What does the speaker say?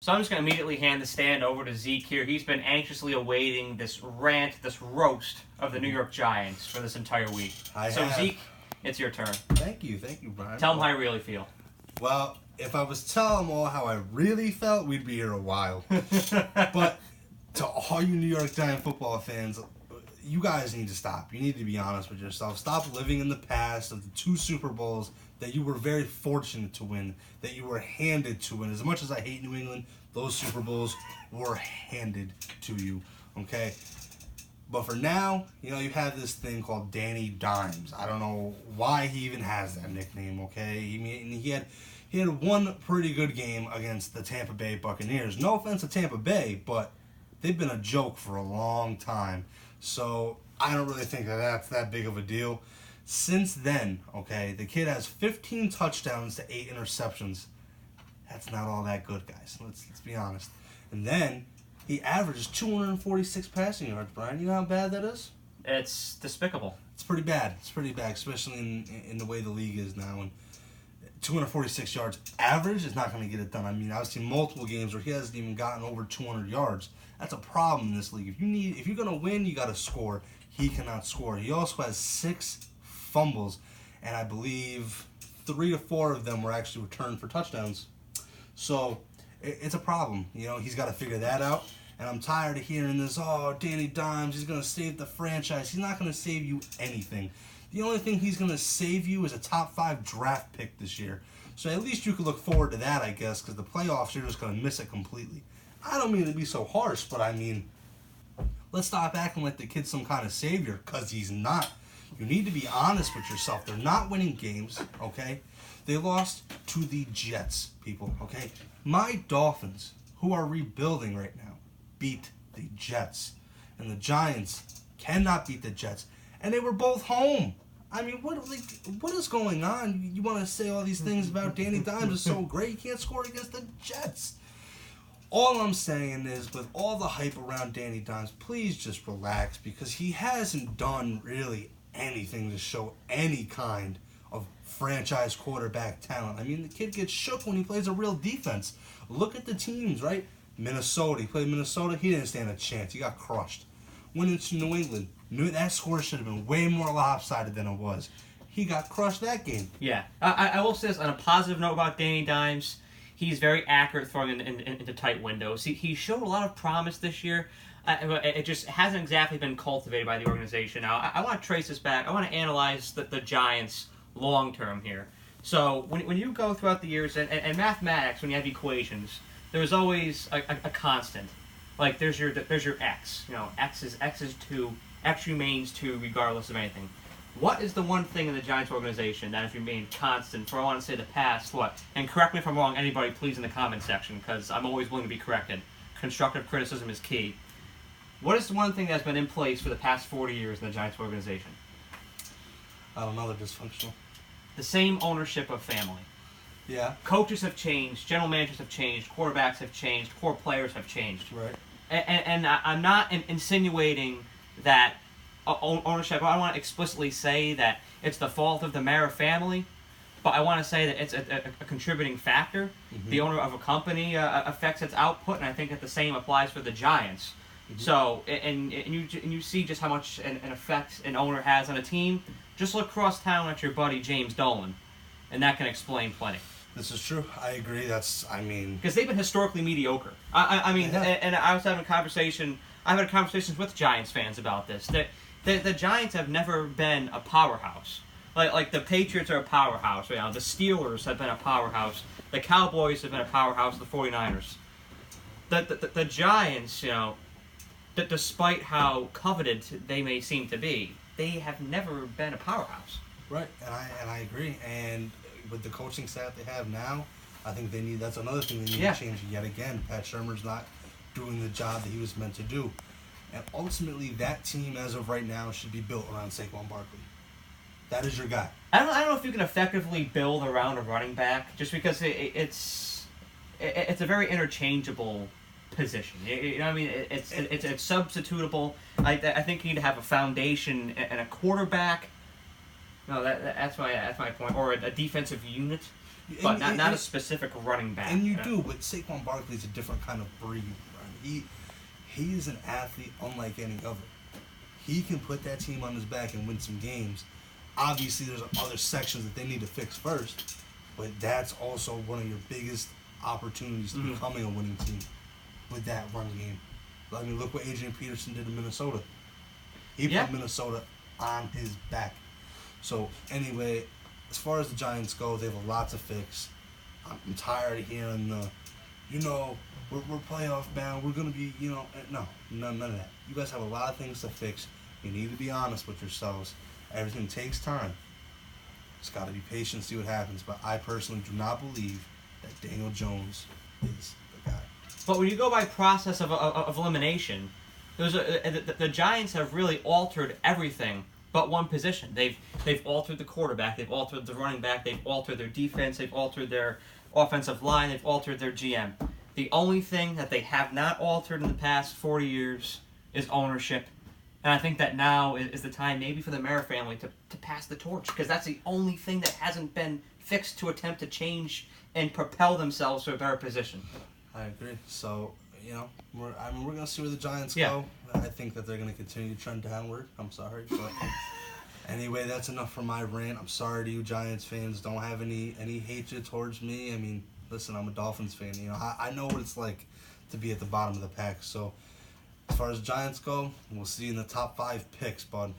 So I'm just going to immediately hand the stand over to Zeke here. He's been anxiously awaiting this rant, this roast of the New York Giants for this entire week. Zeke, it's your turn. Thank you, Brian. Tell them how you really feel. Well, if I was telling them all how I really felt, we'd be here a while. But to all you New York Giant football fans, you guys need to stop. You need to be honest with yourself. Stop living in the past of the 2 Super Bowls that you were very fortunate to win, that you were handed to win. As much as I hate New England, those Super Bowls were handed to you, okay? But for now, you have this thing called Danny Dimes. I don't know why he even has that nickname, okay? He had one pretty good game against the Tampa Bay Buccaneers. No offense to Tampa Bay, but they've been a joke for a long time. So I don't really think that's that big of a deal. Since then, okay, the kid has 15 touchdowns to 8 interceptions. That's not all that good, guys. Let's be honest. And then he averages 246 passing yards, Brian. You know how bad that is? It's despicable. It's pretty bad. Especially in the way the league is now. And 246 yards average is not going to get it done. I mean, I've seen multiple games where he hasn't even gotten over 200 yards. That's a problem in this league. If you're going to win, you got to score. He cannot score. He also has 6 fumbles, and I believe 3 to 4 of them were actually returned for touchdowns. So it's a problem. He's got to figure that out. And I'm tired of hearing this, Danny Dimes, he's going to save the franchise. He's not going to save you anything. The only thing he's going to save you is a top 5 draft pick this year. So at least you can look forward to that, I guess, because the playoffs, you're just going to miss it completely. I don't mean to be so harsh, but I mean, let's stop acting like the kid's some kind of savior, because he's not. You need to be honest with yourself. They're not winning games, okay? They lost to the Jets, people, okay? My Dolphins, who are rebuilding right now, beat the Jets. And the Giants cannot beat the Jets. And they were both home. I mean, what is going on? You want to say all these things about Danny Dimes is so great. He can't score against the Jets. All I'm saying is, with all the hype around Danny Dimes, please just relax, because he hasn't done really anything to show any kind of franchise quarterback talent. I mean, the kid gets shook when he plays a real defense. Look at the teams, right? Minnesota. He played Minnesota. He didn't stand a chance. He got crushed. Went into New England. That score should have been way more lopsided than it was. He got crushed that game. Yeah. I will say this on a positive note about Danny Dimes. He's very accurate throwing into tight windows. He showed a lot of promise this year. It just hasn't exactly been cultivated by the organization. Now, I want to trace this back. I want to analyze the Giants long-term here. So when you go throughout the years, and mathematics, when you have equations, there's always a constant. Like, there's your x. X is 2. X remains 2 regardless of anything. What is the one thing in the Giants organization that has remained constant for, I want to say, the past, what? And correct me if I'm wrong, anybody, please, in the comment section, because I'm always willing to be corrected. Constructive criticism is key. What is the one thing that's been in place for the past 40 years in the Giants organization? I don't know, they're dysfunctional. The same ownership of family. Yeah. Coaches have changed, general managers have changed, quarterbacks have changed, core players have changed. Right. And I'm not insinuating that ownership, I don't want to explicitly say that it's the fault of the Mara family, but I want to say that it's a contributing factor. Mm-hmm. The owner of a company affects its output, and I think that the same applies for the Giants. Mm-hmm. So, and you see just how much an effect an owner has on a team. Just look across town at your buddy James Dolan, and that can explain plenty. This is true. I agree. Because they've been historically mediocre. I mean, and I was having a conversation. I've had conversations with Giants fans about this. That the Giants have never been a powerhouse. Like the Patriots are a powerhouse. The Steelers have been a powerhouse. The Cowboys have been a powerhouse. The 49ers. The Giants, despite how coveted they may seem to be, they have never been a powerhouse. Right, and I agree. And with the coaching staff they have now, I think that's another thing they need to change yet again. Pat Shurmur's not doing the job that he was meant to do. And ultimately, that team, as of right now, should be built around Saquon Barkley. That is your guy. I don't know if you can effectively build around a running back, just because it's a very interchangeable position. You know what I mean? It's substitutable. I think you need to have a foundation and a quarterback. No, that's my point. Or a defensive unit. but not a specific running back. And you do, but Saquon Barkley's a different kind of breed. Right? He is an athlete unlike any other. He can put that team on his back and win some games. Obviously, there's other sections that they need to fix first, but that's also one of your biggest opportunities to becoming a winning team with that run game. I mean, look what Adrian Peterson did in Minnesota. He put Minnesota on his back. So, anyway, as far as the Giants go, they have a lot to fix. I'm tired of hearing we're playoff bound. We're going to be, no, none of that. You guys have a lot of things to fix. You need to be honest with yourselves. Everything takes time. Just got to be patient, see what happens. But I personally do not believe that Daniel Jones is the guy. But when you go by process of elimination, the Giants have really altered everything but one position. They've altered the quarterback, they've altered the running back, they've altered their defense, they've altered their offensive line, they've altered their GM. The only thing that they have not altered in the past 40 years is ownership. And I think that now is the time maybe for the Mara family to pass the torch, because that's the only thing that hasn't been fixed to attempt to change and propel themselves to a better position. I agree. So, we're going to see where the Giants go. I think that they're going to continue to trend downward. I'm sorry. But anyway, that's enough for my rant. I'm sorry to you Giants fans. Don't have any hatred towards me. I mean, listen, I'm a Dolphins fan. I know what it's like to be at the bottom of the pack. So, as far as the Giants go, we'll see you in the top 5 picks, bud.